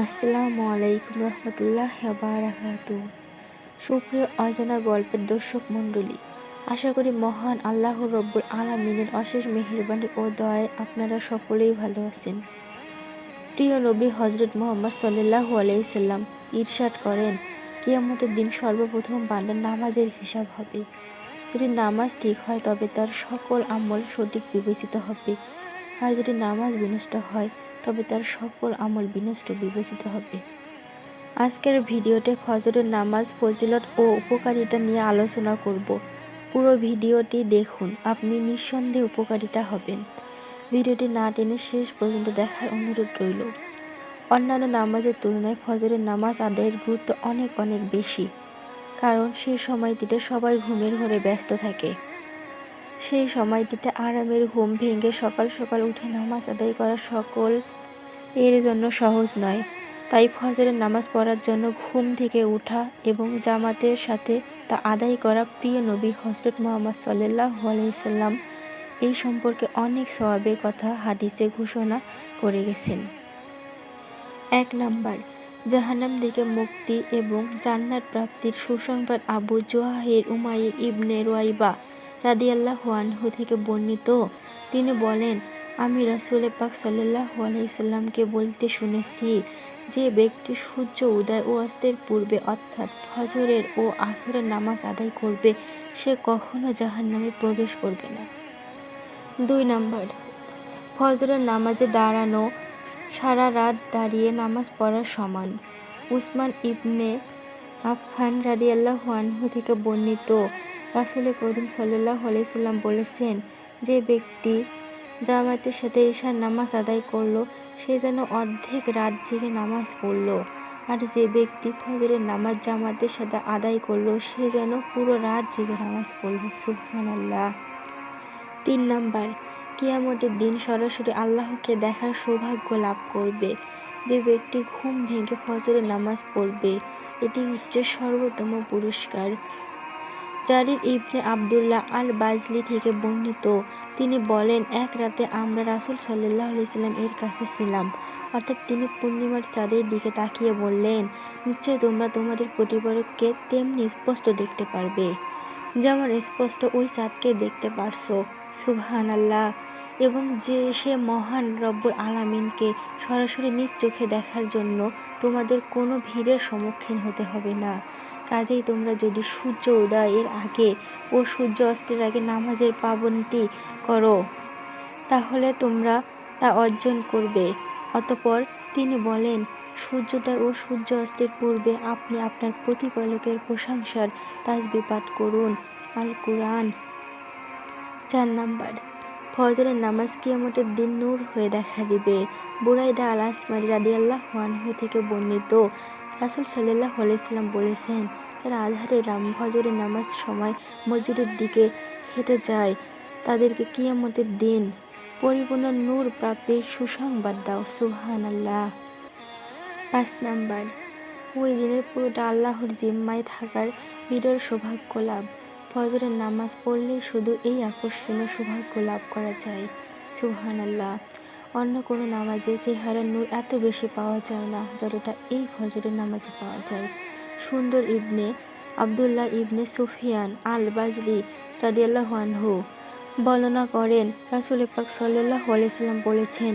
আসসালামু আলাইকুম রহমতুল্লাহি ওয়া বারাকাতুহু। সুপ্রিয় অজানা গল্পের দর্শক মণ্ডলী, আশা করি মহান আল্লাহ রব্বুল আলামিনের অশেষ মেহেরবানি ও দয়ায় আপনারা সকলেই ভালো আছেন। প্রিয় নবী হযরত মুহাম্মদ সাল্লাল্লাহু আলাইহি সাল্লাম ইরশাদ করেন, কিয়ামতের দিন সর্বপ্রথম বান্দার নামাজের হিসাব হবে। যদি নামাজ ঠিক হয় তবে তার সকল আমল সঠিক বিবেচিত হবে, আর যদি নামাজ বিনষ্ট হয় তবে তার সকল আমল বিনষ্ট বিবেচিত হবে। আজকের ভিডিওতে ফজরের নামাজ ফজিলত ও উপকারিতা নিয়ে আলোচনা করব। পুরো ভিডিওটি দেখুন, আপনি নিঃসন্দেহে উপকারিতা হবেন। ভিডিওটি না টেনে শেষ পর্যন্ত দেখার অনুরোধ রইল। অন্যান্য নামাজের তুলনায় ফজরের নামাজ আদায়ের গুরুত্ব অনেক বেশি, কারণ সেই সময়টিতে সবাই ঘুমের ঘোরে ব্যস্ত থাকে। সেই সময়টিতে আরামের ঘুম ভেঙে সকাল সকাল উঠে নামাজ আদায় করা সকল এর জন্য সহজ নয়। তাই ফজরের নামাজ পড়ার জন্য ঘুম থেকে ওঠা এবং জামাতের সাথে তা আদায় করা প্রিয় নবী হযরত মুহাম্মদ সাল্লাল্লাহু আলাইহি সাল্লাম এই সম্পর্কে অনেক সওয়াবের কথা হাদিসে ঘোষণা করে গেছেন। ১ নাম্বার, জাহান্নাম থেকে মুক্তি এবং জান্নাত প্রাপ্তির সুসংবাদ আবু জুহাইর উমাইর ইবনে রুয়াইবা রাদিয়াল্লাহু আনহু থেকে বর্ণিত। তিনি বলেন, আমি রাসূল পাক সাল্লাল্লাহু আলাইহি সাল্লামকে বলতে শুনেছি, যে ব্যক্তি সূর্য উদয় ও অস্তের পূর্বে অর্থাৎ ফজরের ও আসরের নামাজ আদায় করবে সে কখনো জাহান্নামে প্রবেশ করবে না। ২ নাম্বার, ফজরের নামাজে দাঁড়ানো সারা রাত দাঁড়িয়ে নামাজ পড়ার সমান। উসমান ইবনে আফফান রাদিয়াল্লাহু আনহু থেকে বর্ণিত, রাসূল করিম সাল্লাল্লাহু আলাইহি সাল্লাম বলেছেন, যে ব্যক্তি জামাতের সাথে ইশার নামাজ আদায় করলো সে যেন অর্ধেক রাত জেগে নামাজ পড়ল, আর যে ব্যক্তি ফজরের নামাজ জামাতের সাথে আদায় করলো সে যেন পুরো রাত জেগে নামাজ পড়ল। সুবহানাল্লাহ। ৩ নাম্বার, কিয়ামতের দিন সরাসরি আল্লাহকে দেখার সৌভাগ্য লাভ করবে যে ব্যক্তি ঘুম ভেঙে ফজরের নামাজ পড়বে। এটি হচ্ছে সর্বোত্তম পুরস্কার। জারির ইবনে আব্দুল্লাহ আল বাজলি থেকে বর্ণিত, তিনি বলেন, এক রাতে আমরা রাসূল সাল্লাল্লাহু আলাইহি সাল্লাম এর কাছে ছিলাম, অর্থাৎ তিনি পূর্ণিমার চাঁদের দিকে তাকিয়ে বললেন, নিশ্চয় তোমরা তোমাদের প্রতিপালককে তেমনি স্পষ্ট দেখতে পারবে যেমন স্পষ্ট ওই চাঁদকে দেখতে পারছো। সুবহানাল্লাহ। এবং যে সে মহান রব্বুল আলামিনকে সরাসরি নিজ চোখে দেখার জন্য তোমাদের কোনো ভিড়ের সম্মুখীন হতে হবে না। কাজেই তোমরা যদি সূর্য উদয়ের আগে ও সূর্য অস্তের আগে নামাজের পাবন্দি করো তাহলে তোমরা তা অর্জন করবে। অতঃপর তিনি বলেন, সূর্যোদয় ও সূর্য অস্তের পূর্বে আপনি আপনার প্রতিপালকের প্রশংসার তাসবিহ পাঠ করুন। আল কুরআন। ৪ নাম্বার, ফজরের নামাজ কিয়ামতের দিন নূর হয়ে দেখা দিবে। বুরাইদা আল আসমারি রাদিয়াল্লাহু আনহু থেকে বর্ণিত, রাসূল সাল্লাল্লাহু আলাইহি সাল্লাম বলেছেন, যারা আজহারের ফজরের নামাজ সময় মসজিদের দিকে হেঁটে যায় তাদেরকে কিয়ামতের দিন পরিপূর্ণ নূর প্রাপ্তির সুসংবাদ দাও। সুবহানাল্লাহ। ৫ নাম্বার, ওই দিনের পুরোটা আল্লাহর জিম্মায় থাকার বিরল সৌভাগ্য লাভ। ফজরের নামাজ পড়লেই শুধু এই আকর্ষণীয় সৌভাগ্য লাভ করা যায়। সুবহানাল্লাহ। অন্য কোনো নামাজে চেহারার নূর এত বেশি পাওয়া যায় না যতটা এই ফজরের নামাজে পাওয়া যায়। সুন্দর ইবনে আব্দুল্লাহ ইবনে সুফিয়ান আল বাজলি রাদিয়াল্লাহু আনহু বর্ণনা করেন, রাসূল পাক সাল্লাল্লাহু আলাইহি সাল্লাম বলেছেন,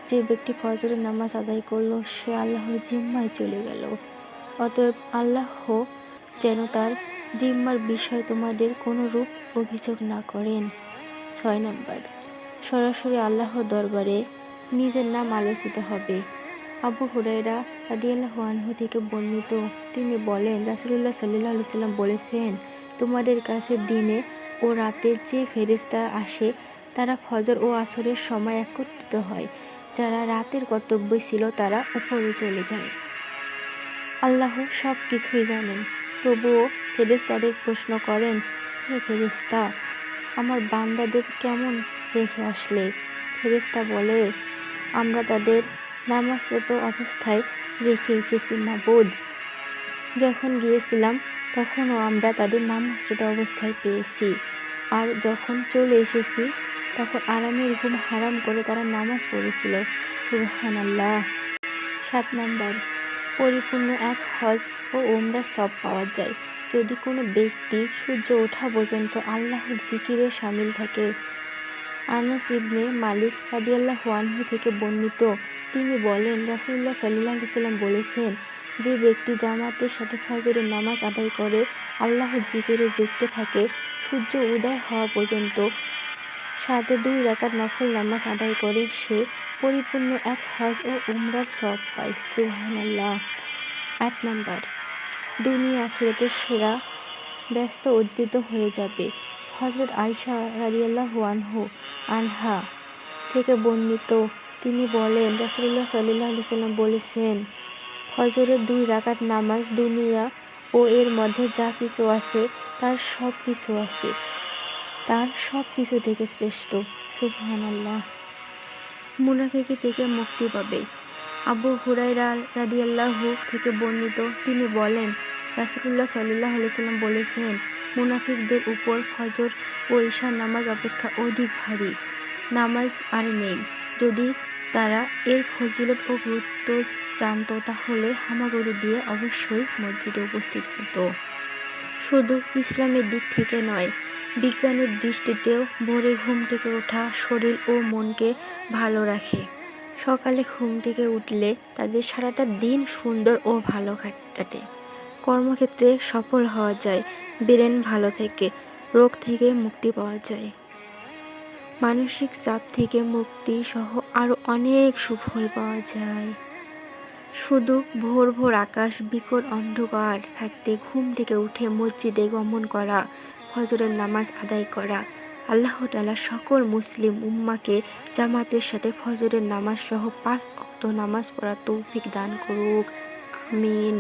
যে ব্যক্তি ফজরের নামাজ আদায় করলো সে আল্লাহর জিম্মায় চলে গেল। অতএব আল্লাহ যেন তার জিম্মার বিষয়ে তোমাদের কোনো রূপ অভিযোগ না করেন। ৬ নাম্বার, সরাসরি আল্লাহর দরবারে নিজের নাম আলোচিত হবে। আবু হুরায়রা রাদিয়াল্লাহু আনহু থেকে বর্ণিত, তিনি বলেন, রাসূলুল্লাহ সাল্লাল্লাহু আলাইহি সাল্লাম বলেছেন, তোমাদের কাছে দিনে ও রাতে যে ফেরেশতা আসে তারা ফজর ও আসরের সময় একত্রিত হয়। যারা রাতের কর্তব্য ছিল তারা উপরে চলে যায়। আল্লাহ সব কিছুই জানেন, তবুও ফেরেশতাদের প্রশ্ন করেন, হে ফেরেশতা, আমার বান্দাদের কেমন রেখে আসলে? ফেরেশতা বলে, আমরা তাদের নামাজরত অবস্থায় রেখে এসেছি মাবুদ। যখন গিয়েছিলাম তখনও আমরা তাদের নামাজরত অবস্থায় পেয়েছি, আর যখন চলে এসেছি তখন আরামের ঘুম হারাম করে তারা নামাজ পড়েছিল। সুবহানাল্লাহ। 7 নাম্বার, পরিপূর্ণ এক হজ ও ওমরা সব পাওয়া যায় যদি কোনো ব্যক্তি সূর্য ওঠা পর্যন্ত আল্লাহর জিকিরে শামিল থাকে। আনাস ইবনে মালিক রাদিয়াল্লাহু আনহু থেকে বর্ণিত, তিনি বলেন, রাসূলুল্লাহ সাল্লাল্লাহু আলাইহি ওয়াসাল্লাম বলেছেন, যে ব্যক্তি জামাতের সাথে ফজরের নামাজ আদায় করে আল্লাহর জিকিরে যুক্ত থাকে, সূর্য উদয় হওয়া পর্যন্ত সাথে 2 রাকাত নফল নামাজ আদায় করে, সে পরিপূর্ণ এক হজ ও উমরার সওয়াব পায়। সুবহানাল্লাহ। 8 নাম্বার, দুনিয়া আখিরাতের সেরা ব্যস্ত অর্জিত হয়ে যাবে। হযরত আয়েশা রাদিয়াল্লাহু আনহা থেকে বর্ণিত, তিনি বলেন, রাসূলুল্লাহ সাল্লাল্লাহু আলাইহি ওয়াসাল্লাম বলেছেন, ফজরের 2 রাকাত নামাজ দুনিয়া ও এর মধ্যে যা কিছু আছে তার সব কিছু থেকে শ্রেষ্ঠ। সুবহানাল্লাহ। মুনাফিকি থেকে মুক্তি পাবে। আবু হুরায়রা রাদিয়াল্লাহু থেকে বর্ণিত, তিনি বলেন, রাসূলুল্লাহ সাল্লাল্লাহু আলাইহি ওয়াসাল্লাম বলেছেন, মুনাফিকদের উপর ফজর ও ঈশার নামাজ অপেক্ষা অধিক ভারী নামাজ আর নেই। যদি তারা এর ফজিলত ও গুরুত্ব জানত তাহলে হামাগুড়ি দিয়ে অবশ্যই মসজিদে উপস্থিত হতো। শুধু ইসলামের দিক থেকে নয়, বিজ্ঞানের দৃষ্টিতেও ভোরে ঘুম থেকে ওঠা শরীর ও মনকে ভালো রাখে। সকালে ঘুম থেকে উঠলে তাদের সারাটা দিন সুন্দর ও ভালো কাটে। কর্মক্ষেত্রে সফল হওয়া যায়, ব্রেন ভালো থেকে রোগ থেকে মুক্তি পাওয়া যায়, মানসিক চাপ থেকে মুক্তি সহ আরও অনেক সুফল পাওয়া যায়। শুধু ভোর ভোর আকাশ বিকট অন্ধকার থাকতে ঘুম থেকে উঠে মসজিদে গমন করা, ফজরের নামাজ আদায় করা। আল্লাহ তাআলা সকল মুসলিম উম্মাহকে জামাতের সাথে ফজরের নামাজ সহ 5 ওয়াক্ত নামাজ পড়ার তৌফিক দান করুক। আমিন।